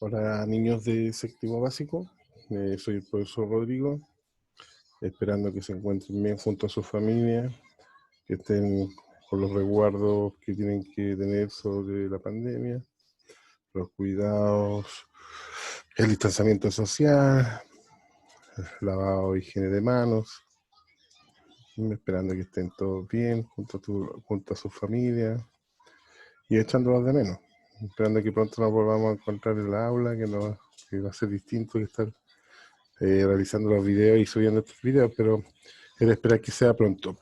Hola niños de séptimo básico, soy el profesor Rodrigo, esperando que se encuentren bien junto a su familia, que estén con los resguardos que tienen que tener sobre la pandemia, los cuidados, el distanciamiento social, el lavado de higiene de manos, esperando que estén todos bien junto a su familia y echándolos de menos, esperando que pronto nos volvamos a encontrar en la aula, que va a ser distinto que estar realizando los videos y subiendo estos videos, pero era esperar que sea pronto.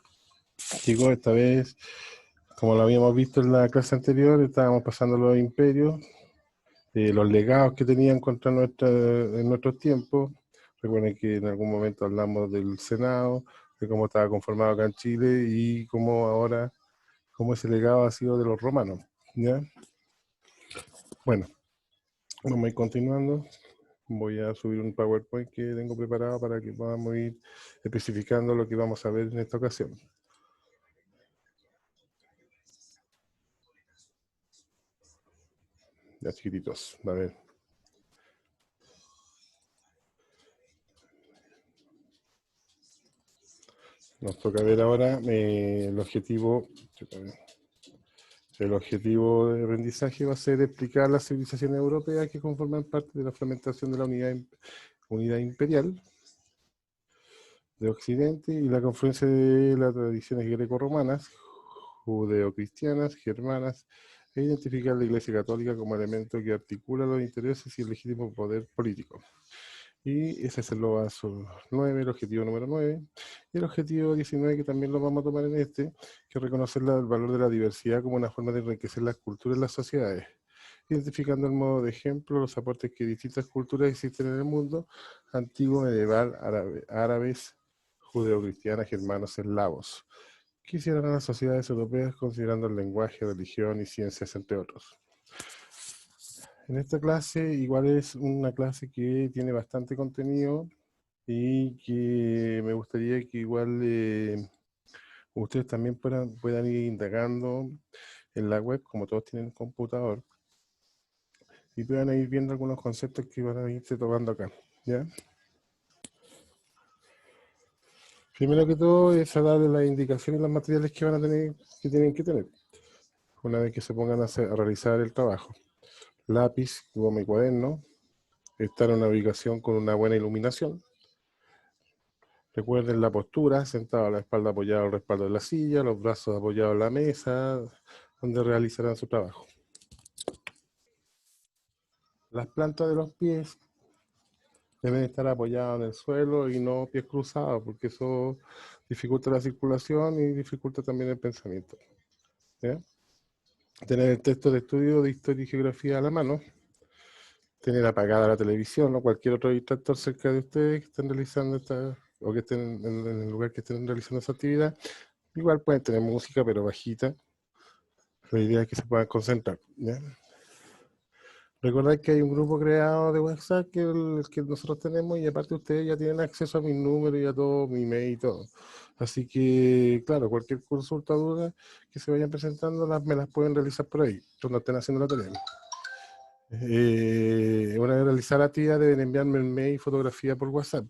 Chicos, esta vez, como lo habíamos visto en la clase anterior, estábamos pasando los imperios, los legados que tenían en nuestros tiempos. Recuerden que en algún momento hablamos del Senado, de cómo estaba conformado acá en Chile y cómo ese legado ha sido de los romanos, ¿ya? Bueno, vamos a ir continuando. Voy a subir un PowerPoint que tengo preparado para que podamos ir especificando lo que vamos a ver en esta ocasión. Ya chiquititos, a ver. Nos toca ver ahora el objetivo. El objetivo de aprendizaje va a ser explicar las civilizaciones europeas que conforman parte de la fragmentación de la unidad imperial de Occidente y la confluencia de las tradiciones greco-romanas, judeocristianas, germanas, e identificar la Iglesia Católica como elemento que articula los intereses y el legítimo poder político. Y ese es el paso 9, el objetivo número 9. Y el objetivo 19, que también lo vamos a tomar en que es reconocer el valor de la diversidad como una forma de enriquecer las culturas y las sociedades, identificando el modo de ejemplo los aportes que distintas culturas existen en el mundo, antiguo, medieval, árabes, judeocristianas, germanos, eslavos, que hicieron a las sociedades europeas considerando el lenguaje, religión y ciencias, entre otros. En esta clase, igual es una clase que tiene bastante contenido y que me gustaría que igual ustedes también puedan ir indagando en la web, como todos tienen computador, y puedan ir viendo algunos conceptos que van a irse tocando acá, ¿ya? Primero que todo es a darle las indicaciones y los materiales que van a tener, que tienen que tener, una vez que se pongan a realizar el trabajo. Lápiz, goma y cuaderno, estar en una ubicación con una buena iluminación. Recuerden la postura, sentado a la espalda apoyada al respaldo de la silla, los brazos apoyados en la mesa, donde realizarán su trabajo. Las plantas de los pies deben estar apoyadas en el suelo y no pies cruzados, porque eso dificulta la circulación y dificulta también el pensamiento, ¿ya? Tener el texto de estudio de historia y geografía a la mano. Tener apagada la televisión o cualquier otro distractor cerca de ustedes que estén realizando o que estén en el lugar que estén realizando esa actividad. Igual pueden tener música, pero bajita. La idea es que se puedan concentrar, ¿ya? Recordad que hay un grupo creado de WhatsApp el que nosotros tenemos, y aparte ustedes ya tienen acceso a mi número y a todo, mi email y todo. Así que, claro, cualquier consulta o duda que se vayan presentando, me las pueden realizar por ahí, cuando estén haciendo la tarea. Una vez realizar la actividad, deben enviarme el mail y fotografía por WhatsApp.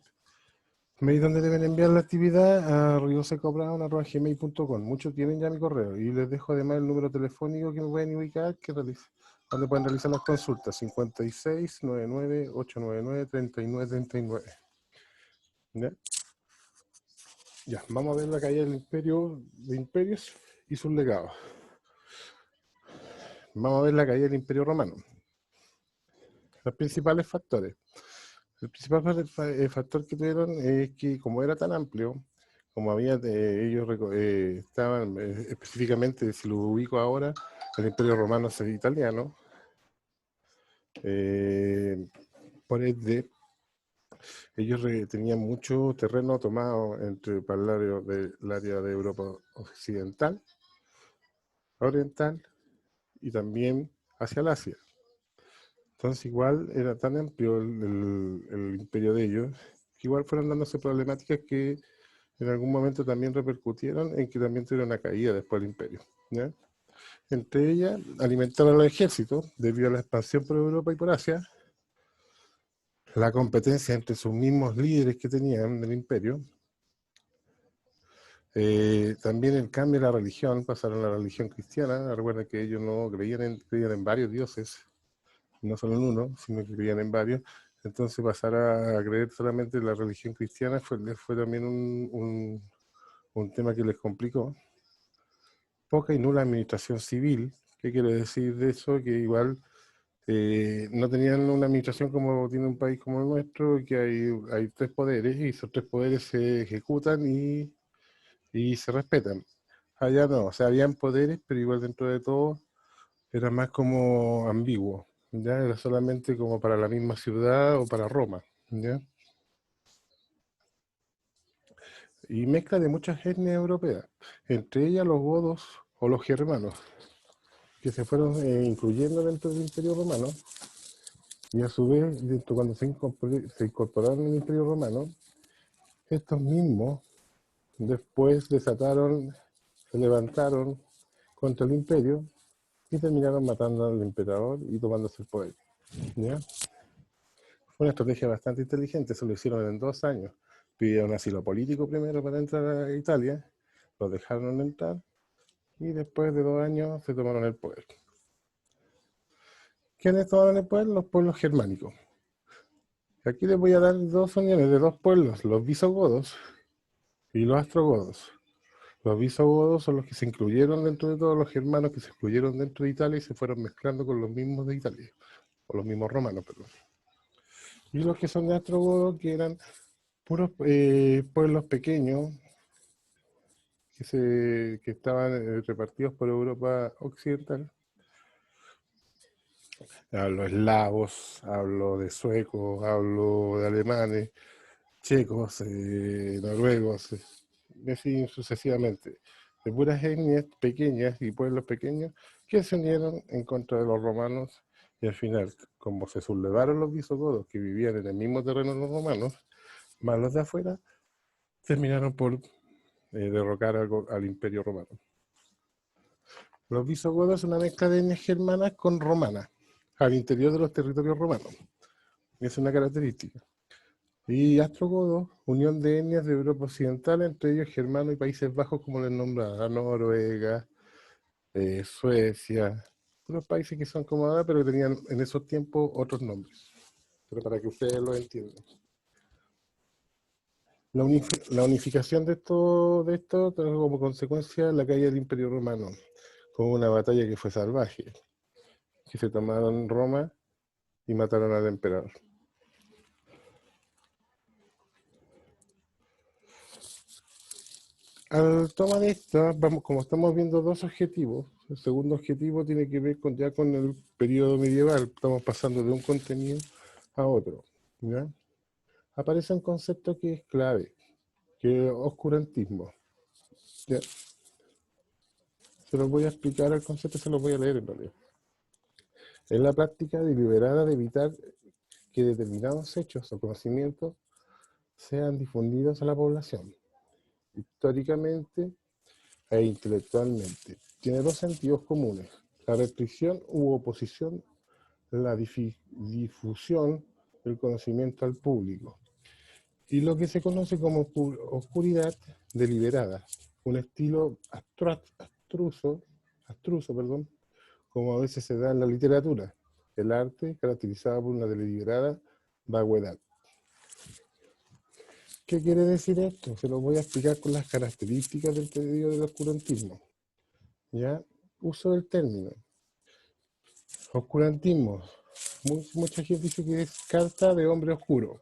Mail donde deben enviar la actividad a riosecobraun@gmail.com. Muchos tienen ya mi correo y les dejo además el número telefónico que me pueden ubicar, donde pueden realizar las consultas: 56 99 899 3939. ¿Ya? Ya, vamos a ver la caída del imperio de imperios y sus legados. Vamos a ver la caída del imperio romano. Los principales factores. El principal factor que tuvieron es que, como era tan amplio, como ellos estaban específicamente, si lo ubico ahora, el Imperio Romano es italiano, por ende, ellos tenían mucho terreno tomado para el área de Europa occidental, oriental y también hacia el Asia. Entonces igual era tan amplio el imperio de ellos, que igual fueron dándose problemáticas que en algún momento también repercutieron en que también tuvieron una caída después del imperio, ¿ya? Entre ellas, alimentaron a los ejércitos debido a la expansión por Europa y por Asia, la competencia entre sus mismos líderes que tenían del imperio. También el cambio de la religión, pasaron a la religión cristiana. Recuerda que ellos no creían en varios dioses, no solo en uno, sino que creían en varios. Entonces pasar a creer solamente en la religión cristiana fue también un tema que les complicó. Poca y nula administración civil. ¿Qué quiere decir de eso? Que igual no tenían una administración como tiene un país como el nuestro, que hay tres poderes y esos tres poderes se ejecutan y se respetan. Allá no, o sea, habían poderes, pero igual dentro de todo era más como ambiguo, ¿ya? Era solamente como para la misma ciudad o para Roma, ¿ya? Y mezcla de muchas etnias europeas, entre ellas los godos o los germanos, que se fueron incluyendo dentro del Imperio Romano, y a su vez, cuando se incorporaron al Imperio Romano, estos mismos después desataron, se levantaron contra el imperio y terminaron matando al emperador y tomándose el poder, ¿ya? Fue una estrategia bastante inteligente, se lo hicieron en 2 años. Pidieron asilo político primero para entrar a Italia, los dejaron entrar y después de 2 años se tomaron el poder. ¿Quiénes tomaron el poder? Los pueblos germánicos. Aquí les voy a dar dos uniones de dos pueblos, los visigodos y los ostrogodos. Los visigodos son los que se incluyeron dentro de todos los germanos que se incluyeron dentro de Italia y se fueron mezclando con los mismos de Italia, o los mismos romanos, perdón. Y los que son de ostrogodos, que eran puros pueblos pequeños que estaban repartidos por Europa Occidental. Hablo eslavos, hablo de suecos, hablo de alemanes, checos, noruegos, así sucesivamente. De puras etnias pequeñas y pueblos pequeños que se unieron en contra de los romanos y al final, como se sublevaron los visigodos que vivían en el mismo terreno de los romanos, más los de afuera, terminaron por derrocar al imperio romano. Los visigodos son una mezcla de etnias germanas con romanas al interior de los territorios romanos. Es una característica. Y ostrogodos, unión de etnias de Europa Occidental, entre ellos germanos y Países Bajos, como les nombraba, Noruega, Suecia, unos países que son como ahora, pero que tenían en esos tiempos otros nombres. Pero para que ustedes lo entiendan. La unificación de esto trajo como consecuencia la caída del Imperio Romano, con una batalla que fue salvaje, que se tomaron Roma y mataron al emperador. Al tomar esto, vamos, como estamos viendo dos objetivos, el segundo objetivo tiene que ver ya con el periodo medieval, estamos pasando de un contenido a otro, ¿ya? Aparece un concepto que es clave, que es oscurantismo, ¿ya? Se los voy a explicar el concepto, se los voy a leer en realidad. Es la práctica deliberada de evitar que determinados hechos o conocimientos sean difundidos a la población, históricamente e intelectualmente. Tiene dos sentidos comunes: la restricción u oposición, la difusión del conocimiento al público, y lo que se conoce como oscuridad deliberada, un estilo abstruso, como a veces se da en la literatura, el arte caracterizado por una deliberada vaguedad. ¿Qué quiere decir esto? Se lo voy a explicar con las características del periodo del oscurantismo. ¿Ya? Uso del término. Oscurantismo. Mucha gente dice que es carta de hombre oscuro.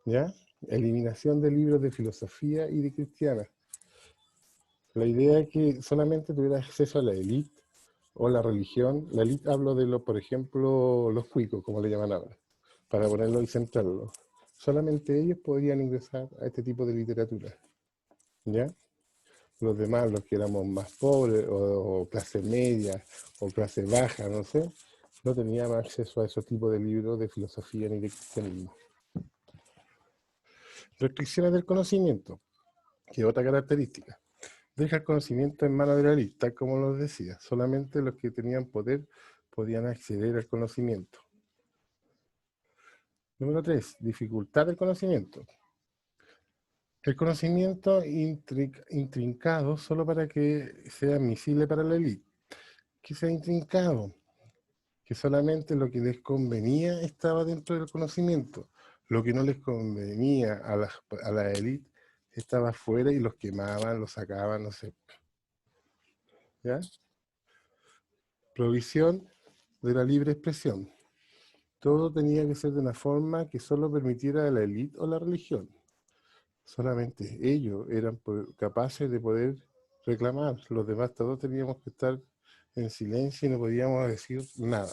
¿Ya? Eliminación de libros de filosofía y de cristiana. La idea es que solamente tuviera acceso a la élite o la religión. La élite hablo de, por ejemplo, los cuicos, como le llaman ahora, para ponerlo y centrarlo. Solamente ellos podrían ingresar a este tipo de literatura. ¿Ya? Los demás, los que éramos más pobres o clase media o clase baja, no sé, no teníamos acceso a esos tipos de libros de filosofía ni de cristianismo. Restricciones del conocimiento, que es otra característica. Deja el conocimiento en manos de la élite, tal como los decía. Solamente los que tenían poder podían acceder al conocimiento. Número 3, dificultad del conocimiento. El conocimiento intrincado solo para que sea admisible para la élite. Que sea intrincado, que solamente lo que les convenía estaba dentro del conocimiento. Lo que no les convenía a la élite estaba afuera y los quemaban, los sacaban, no sé. ¿Ya? Provisión de la libre expresión. Todo tenía que ser de una forma que solo permitiera a la élite o la religión. Solamente ellos eran capaces de poder reclamar. Los demás todos teníamos que estar en silencio y no podíamos decir nada.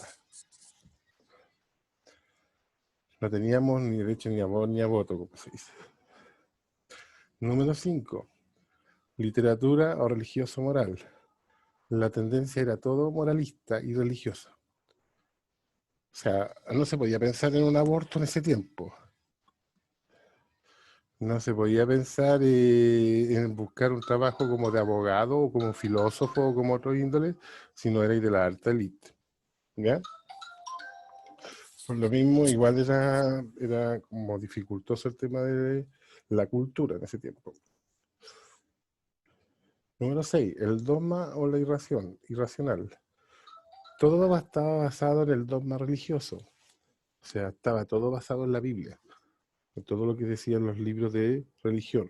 No teníamos ni derecho ni a voz ni a voto, como se dice. Número 5. Literatura o religioso moral. La tendencia era todo moralista y religiosa. O sea, no se podía pensar en un aborto en ese tiempo. No se podía pensar en buscar un trabajo como de abogado o como filósofo o como otro índole, si no erais de la alta élite. ¿Ya? Por lo mismo, igual era como dificultoso el tema de la cultura en ese tiempo. Número 6. El dogma o la irracional. Todo estaba basado en el dogma religioso. O sea, estaba todo basado en la Biblia, en todo lo que decían los libros de religión.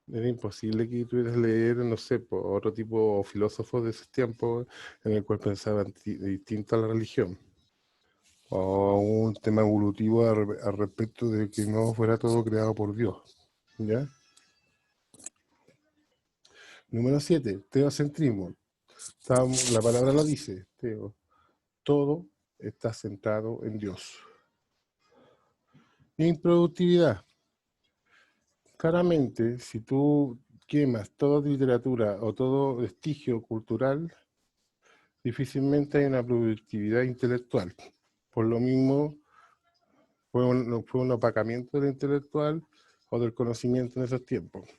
Era imposible que tuvieras leer, no sé, por otro tipo de filósofos de esos tiempos en el cual pensaban distinto a la religión. O un tema evolutivo al respecto de que no fuera todo creado por Dios. ¿Ya? Número 7, teocentrismo. La palabra lo dice, teo. Todo está centrado en Dios. Improductividad. Claramente, si tú quemas toda literatura o todo vestigio cultural, difícilmente hay una productividad intelectual. Por lo mismo, fue un opacamiento del intelectual o del conocimiento en esos tiempos.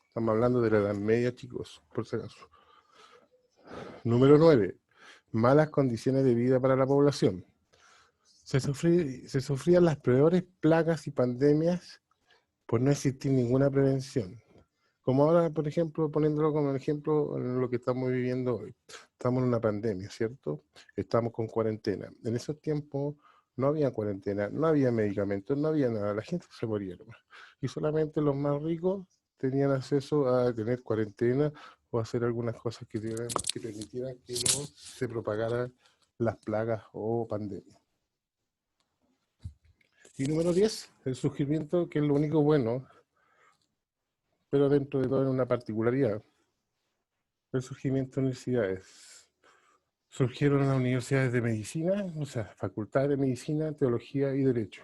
Estamos hablando de la Edad Media, chicos, por si acaso. Número 9. Malas condiciones de vida para la población. Se sufrían las peores plagas y pandemias por no existir ninguna prevención. Como ahora, por ejemplo, poniéndolo como ejemplo en lo que estamos viviendo hoy. Estamos en una pandemia, ¿cierto? Estamos con cuarentena. En esos tiempos no había cuarentena, no había medicamentos, no había nada. La gente se moría nomás. Y solamente los más ricos tenían acceso a tener cuarentena o hacer algunas cosas que permitieran que no se propagaran las plagas o pandemias. Y número 10, el surgimiento, que es lo único bueno, pero dentro de todo en una particularidad, el surgimiento de universidades. Surgieron las universidades de medicina, o sea, facultades de medicina, teología y derecho.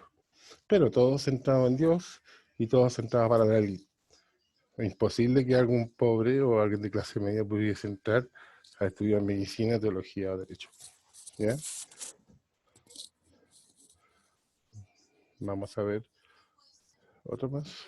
Pero todo centrado en Dios y todo centrado para la élite. Es imposible que algún pobre o alguien de clase media pudiese entrar a estudiar medicina, teología o derecho. ¿Ya? Vamos a ver otro más.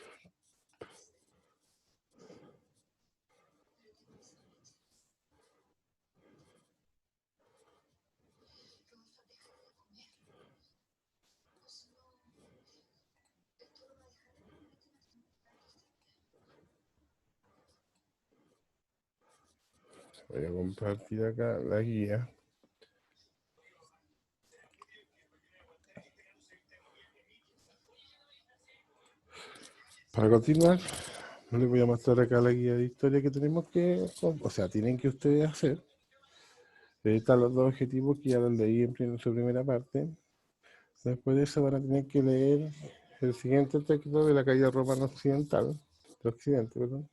Voy a compartir acá la guía. Para continuar, les voy a mostrar acá la guía de historia que tenemos que, o sea, tienen que ustedes hacer. Están los dos objetivos que ya los leí en su primera parte. Después de eso van a tener que leer el siguiente texto de la caída romana occidental, de Occidente, perdón.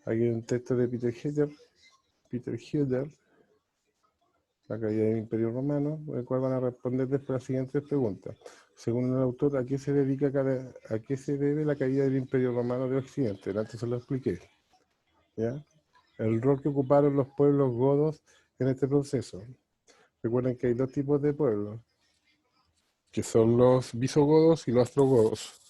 Aquí hay un texto de Peter Hüder, la caída del Imperio Romano, el cual van a responder después las siguientes preguntas. Según el autor, ¿a qué se debe la caída del Imperio Romano de Occidente? Antes se lo expliqué. ¿Ya? El rol que ocuparon los pueblos godos en este proceso. Recuerden que hay dos tipos de pueblos, que son los visigodos y los ostrogodos.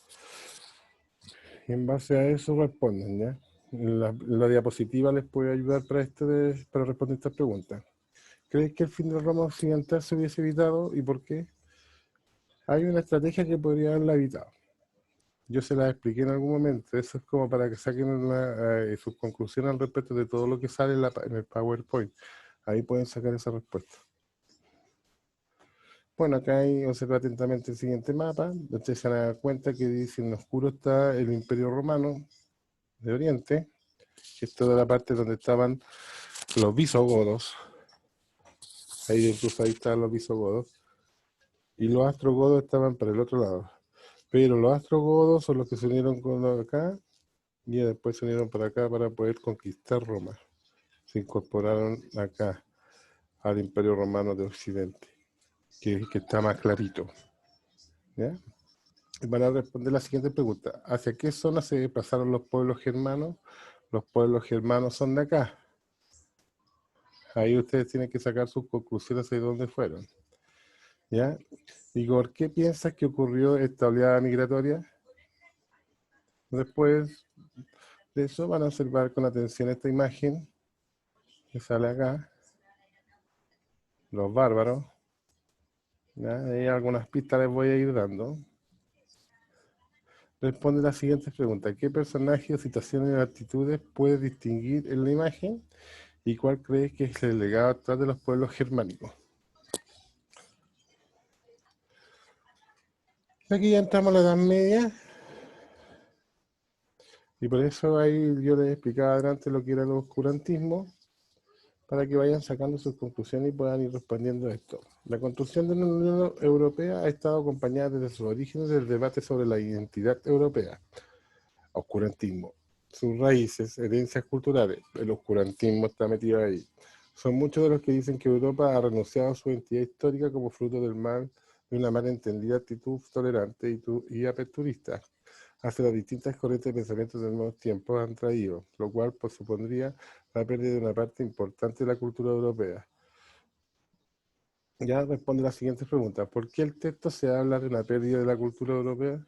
Y en base a eso responden, ¿ya? La diapositiva les puede ayudar para responder estas preguntas. ¿Crees que el fin de Roma occidental se hubiese evitado y por qué? Hay una estrategia que podría haberla evitado. Yo se la expliqué en algún momento. Eso es como para que saquen sus conclusiones al respecto de todo lo que sale en el PowerPoint. Ahí pueden sacar esa respuesta. Bueno, acá hay, observa atentamente el siguiente mapa. Ustedes se van a dar cuenta que dice en oscuro está el Imperio Romano de Oriente, que es toda la parte donde estaban los visigodos. Ahí incluso ahí estaban los visigodos. Y los astrogodos estaban para el otro lado. Pero los astrogodos son los que se unieron con los acá y después se unieron para acá para poder conquistar Roma. Se incorporaron acá al Imperio Romano de Occidente, que está más clarito. ¿Ya? Y van a responder la siguiente pregunta. ¿Hacia qué zona se desplazaron los pueblos germanos? Los pueblos germanos son de acá. Ahí ustedes tienen que sacar sus conclusiones de dónde fueron. ¿Ya? Igor, ¿qué piensas que ocurrió esta oleada migratoria? Después de eso van a observar con atención esta imagen que sale acá. Los bárbaros. ¿Ya? Ahí algunas pistas les voy a ir dando. Responde las siguientes preguntas. ¿Qué personajes, situaciones y actitudes puedes distinguir en la imagen? ¿Y cuál crees que es el legado atrás de los pueblos germánicos? Aquí ya entramos a la Edad Media. Y por eso ahí yo les explicaba adelante lo que era el oscurantismo, para que vayan sacando sus conclusiones y puedan ir respondiendo a esto. La construcción de la Unión Europea ha estado acompañada desde sus orígenes del debate sobre la identidad europea. Oscurantismo. Sus raíces, herencias culturales. El oscurantismo está metido ahí. Son muchos de los que dicen que Europa ha renunciado a su identidad histórica como fruto de una mal entendida actitud tolerante y aperturista hacia las distintas corrientes de pensamiento de nuevos tiempos han traído, lo cual pues, supondría la pérdida de una parte importante de la cultura europea. Ya responde las siguientes preguntas. ¿Por qué el texto se habla de una pérdida de la cultura europea?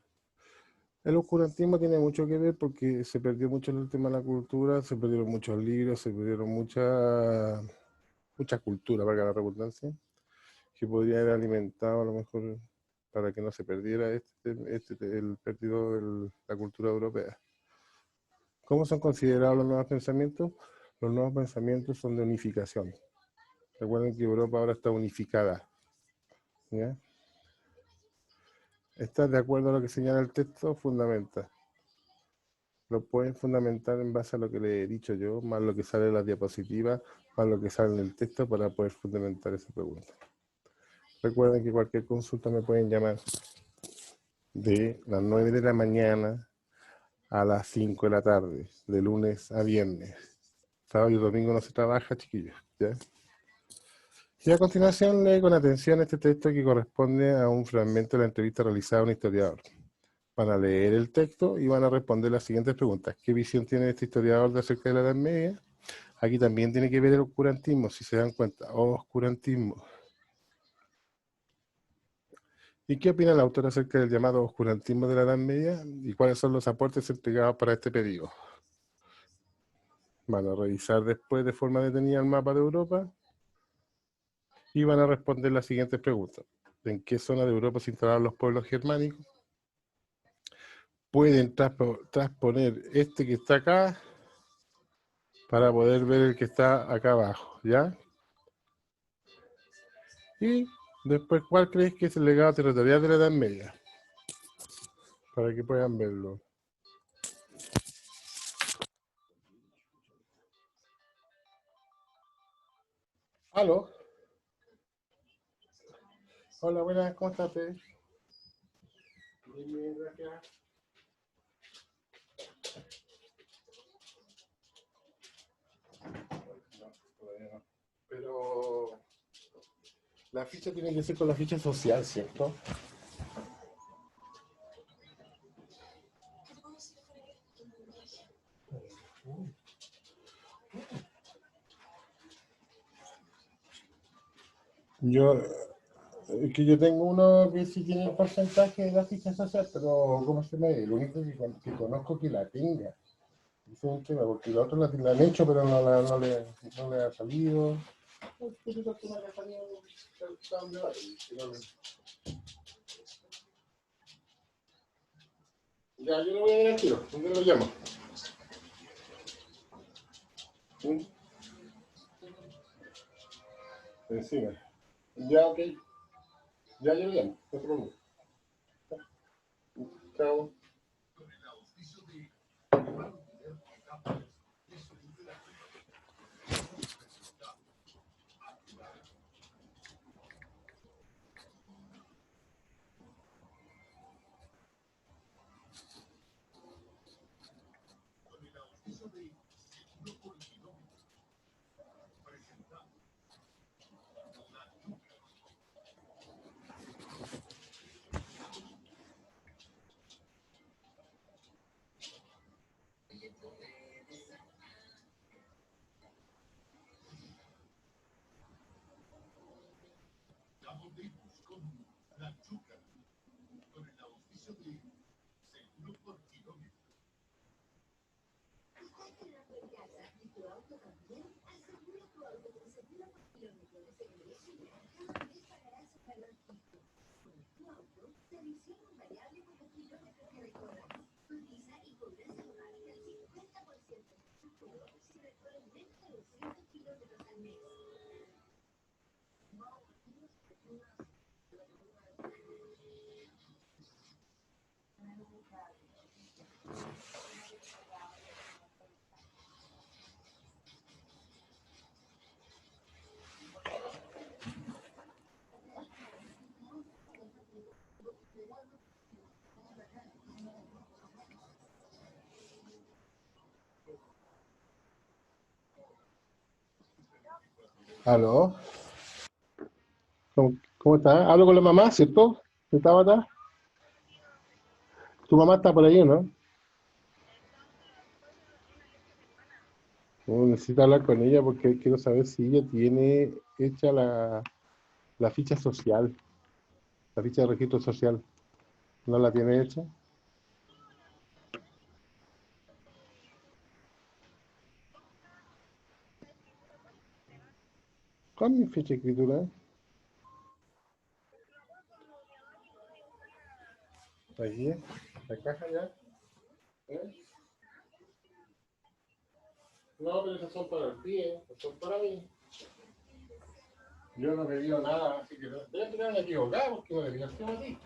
El oscurantismo tiene mucho que ver porque se perdió mucho el tema de la cultura, se perdieron muchos libros, se perdieron mucha cultura, valga la redundancia, que podría haber alimentado a lo mejor para que no se perdiera el perdido de la cultura europea. ¿Cómo son considerados los nuevos pensamientos? Los nuevos pensamientos son de unificación. Recuerden que Europa ahora está unificada. ¿Ya? ¿Estás de acuerdo a lo que señala el texto? Fundamenta. Lo pueden fundamentar en base a lo que le he dicho yo, más lo que sale en las diapositivas, más lo que sale en el texto para poder fundamentar esa pregunta. Recuerden que cualquier consulta me pueden llamar de las 9 de la mañana a las 5 de la tarde, de lunes a viernes. Sábado y domingo no se trabaja, chiquillos. ¿Ya? Y a continuación lee con atención este texto que corresponde a un fragmento de la entrevista realizada a un historiador. Van a leer el texto y van a responder las siguientes preguntas. ¿Qué visión tiene este historiador de acerca de la Edad Media? Aquí también tiene que ver el oscurantismo, si se dan cuenta. Oscurantismo. ¿Y qué opina el autor acerca del llamado oscurantismo de la Edad Media? ¿Y cuáles son los aportes entregados para este periodo? Van a revisar después de forma detenida el mapa de Europa y van a responder las siguientes preguntas. ¿En qué zona de Europa se instalaron los pueblos germánicos? Pueden transponer este que está acá para poder ver el que está acá abajo, ¿ya? Y después, ¿cuál crees que es el legado territorial de la Edad Media? Para que puedan verlo. ¿Aló? Hola, buenas, ¿cómo estás? Muy bien, gracias. No, todavía no. Pero la ficha tiene que ser con la ficha social, ¿cierto? Yo, que yo tengo uno que sí tiene el porcentaje de la ficha social, pero ¿cómo se me? El único que conozco que la tenga. Ese es un tema, porque los otros la han hecho, pero no le ha salido. Ya, yo lo voy a ver al tiro. ¿Dónde lo llamo? ¿Sí? Encima. Ya, ok. Ya, yo lo llamo. No te preocupes. Chao. ¿Aló? ¿Cómo estás? Hablo con la mamá, ¿cierto? ¿De Tabata? Tu mamá está por ahí, ¿no? No, necesito hablar con ella porque quiero saber si ella tiene hecha la ficha social, la ficha de registro social. ¿No la tiene hecha? ¿Cuál es mi ficha de escritura? Aquí, la caja ya. ¿Eh? No, pero esas son para el pie, esas son para mí. Yo no me dio nada, así que debe tener equivocado porque no le dio a ti.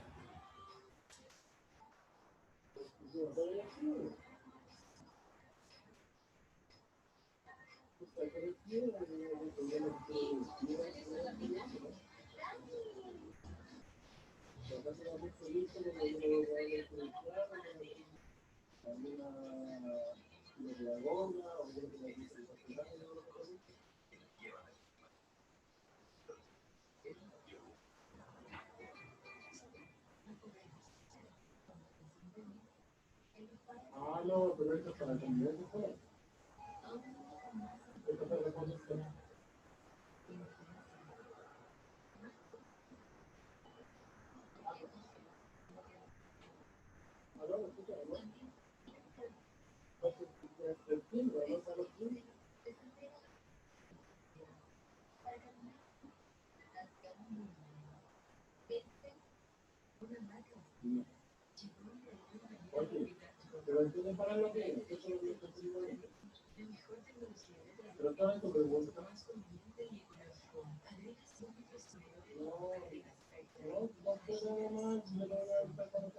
Ah, no, pero esto es para cambiar de color. Esto es para la condición. Oye, pero entienden para lo que es, eso es lo que estoy diciendo. Pero estaba en tu pregunta. No, no, no quiero nada más, me lo voy a dar para la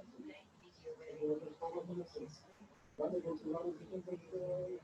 pero tampoco me lo sé. Vale, continuamos el tiempo que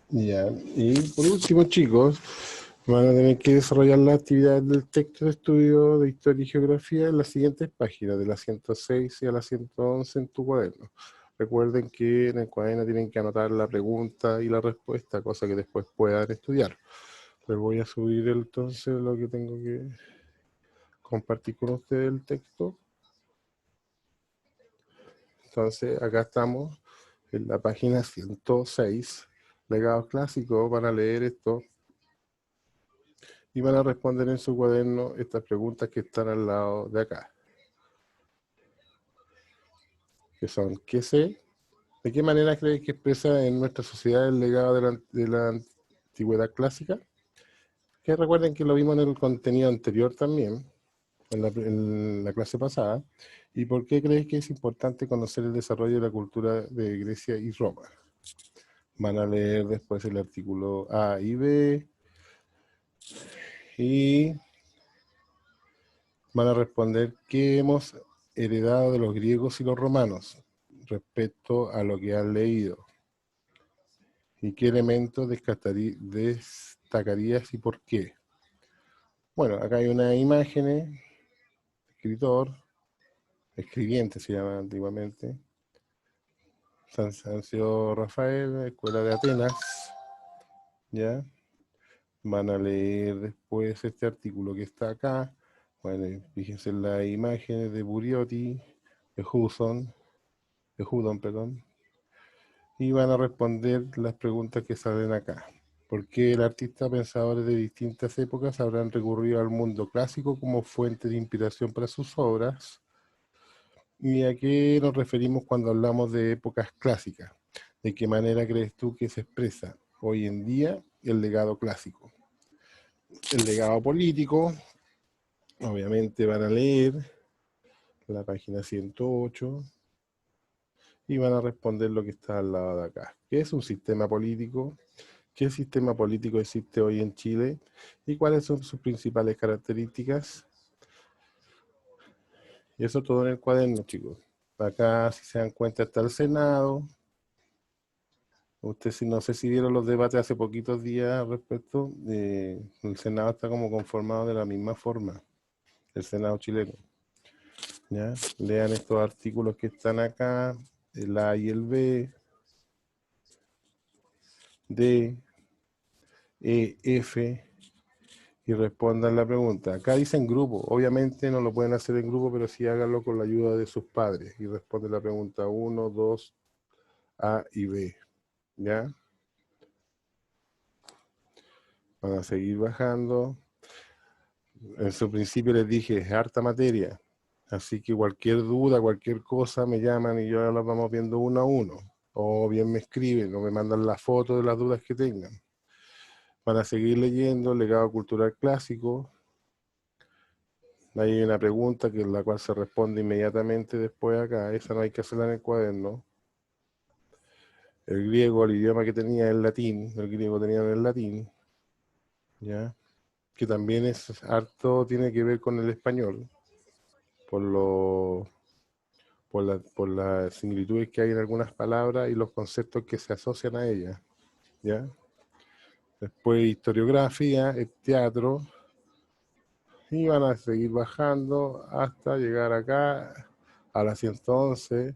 Ya. Y por último, chicos, van a tener que desarrollar las actividades del texto de estudio de historia y geografía en las siguientes páginas, de la 106 y a la 111 en tu cuaderno. Recuerden que en el cuaderno tienen que anotar la pregunta y la respuesta, cosa que después puedan estudiar. Les voy a subir entonces lo que tengo que compartir con ustedes el texto. Entonces, acá estamos en la página 106, legados clásicos. Van a leer esto y van a responder en su cuaderno estas preguntas que están al lado de acá. Que son, ¿qué sé? ¿De qué manera crees que expresa en nuestra sociedad el legado de la antigüedad clásica? Que recuerden que lo vimos en el contenido anterior también, en la clase pasada. ¿Y por qué crees que es importante conocer el desarrollo de la cultura de Grecia y Roma? Van a leer después el artículo A y B y van a responder qué hemos heredado de los griegos y los romanos respecto a lo que han leído y qué elementos destacarías y por qué. Bueno, acá hay unas imágenes, escritor, escribiente se llama antiguamente, Sancio Rafael, Escuela de Atenas, ¿ya? Van a leer después este artículo que está acá. Bueno, fíjense en las imágenes de Buriotti, de Hudon, perdón, y van a responder las preguntas que salen acá. ¿Por qué el artista pensadores de distintas épocas habrán recurrido al mundo clásico como fuente de inspiración para sus obras? ¿Y a qué nos referimos cuando hablamos de épocas clásicas? ¿De qué manera crees tú que se expresa hoy en día el legado clásico? El legado político, obviamente van a leer la página 108 y van a responder lo que está al lado de acá. ¿Qué es un sistema político? ¿Qué sistema político existe hoy en Chile? ¿Y cuáles son sus principales características? Y eso todo en el cuaderno, chicos. Acá, si se dan cuenta, está el Senado. Ustedes, no sé si vieron los debates hace poquitos días al respecto. El Senado está como conformado de la misma forma, el Senado chileno. ¿Ya? Lean estos artículos que están acá, el A y el B, D, E, F, y respondan la pregunta. Acá dicen grupo, obviamente no lo pueden hacer en grupo, pero sí háganlo con la ayuda de sus padres y responden la pregunta 1, 2, A y B. ¿ya? Van a seguir bajando. En su principio les dije, es harta materia. Así que cualquier duda, cualquier cosa, me llaman y yo las vamos viendo uno a uno. O bien me escriben o me mandan la foto de las dudas que tengan. Van a seguir leyendo el legado cultural clásico. Hay una pregunta que la cual se responde inmediatamente después acá. Esa no hay que hacerla en el cuaderno. El griego, el idioma que tenía el latín. El griego tenía en el latín. ¿Ya? Que también es harto, tiene que ver con el español. Por las similitudes que hay en algunas palabras y los conceptos que se asocian a ellas, ¿ya? Después historiografía, el teatro, y van a seguir bajando hasta llegar acá a la 111,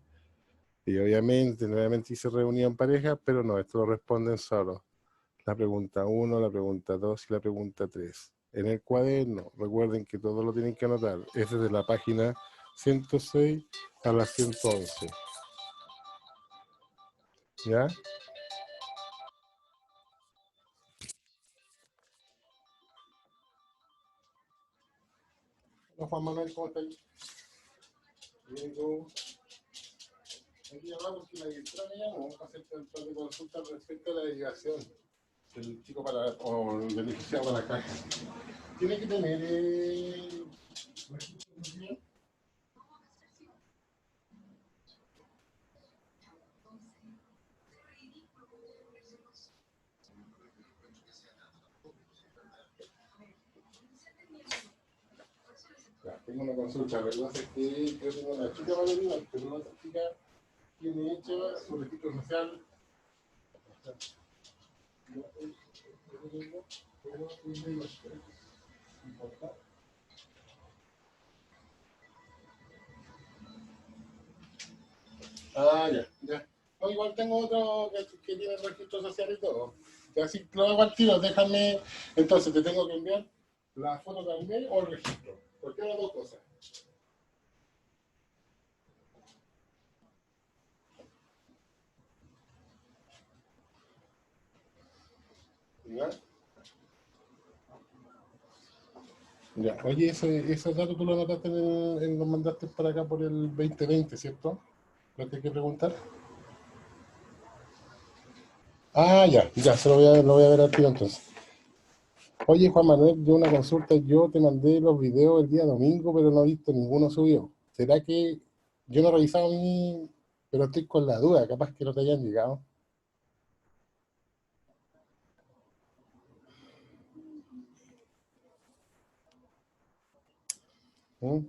y obviamente, nuevamente hice reunión pareja, pero no, esto lo responden solo. La pregunta 1, la pregunta 2 y la pregunta 3. En el cuaderno, recuerden que todo lo tienen que anotar, es de la página 106 a la 111. ¿Ya? Hola Juan Manuel, ¿cómo estás? Bien, ¿tú? Aquí hablamos porque la directora me llamó para hacer un par de consultas respecto a la derivación del chico para, o del beneficiado para acá. Tiene que tener ya, tengo una consulta, ¿verdad? Es que yo tengo una chica Valeria, pero la otra chica tiene hecha su registro social. Ah, ya, ya. No, igual tengo otro que tiene el registro social y todo. Ya si lo hago al tiro, déjame. Entonces, ¿te tengo que enviar la foto también o el registro? ¿Por qué las dos cosas? ¿Ya? Ya. Oye, esos datos tú los anotaste los mandaste para acá por el 2020, ¿cierto? Lo que hay que preguntar. Ah, ya, ya, lo voy a ver al tiro entonces. Oye, Juan Manuel, yo una consulta, yo te mandé los videos el día domingo, pero no he visto ninguno subido. ¿Será que yo no he revisado mi, pero estoy con la duda, capaz que no te hayan llegado? ¿Mm?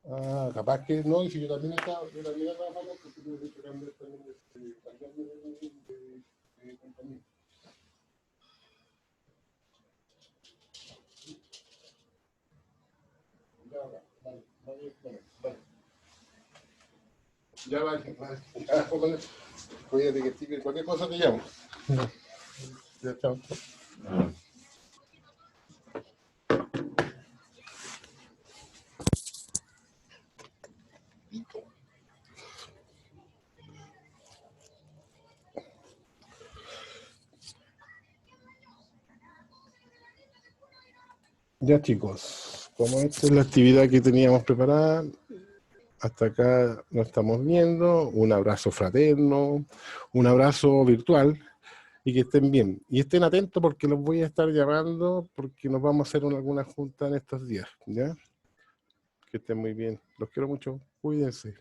Ah, capaz que no, y si yo también estaba trabajando, porque tuve que cambiar también cambiarme de compañía. Ya, vale, vale, vale, vale. Ya vale, vale. Ya, Juan Manuel, cuídate que estoy bien. Cualquier cosa te llamo. Ya, chao. Ya chicos, como esta es la actividad que teníamos preparada, hasta acá nos estamos viendo. Un abrazo fraterno, un abrazo virtual y que estén bien. Y estén atentos porque los voy a estar llamando porque nos vamos a hacer alguna junta en estos días. ¿Ya? Que estén muy bien. Los quiero mucho. Cuídense.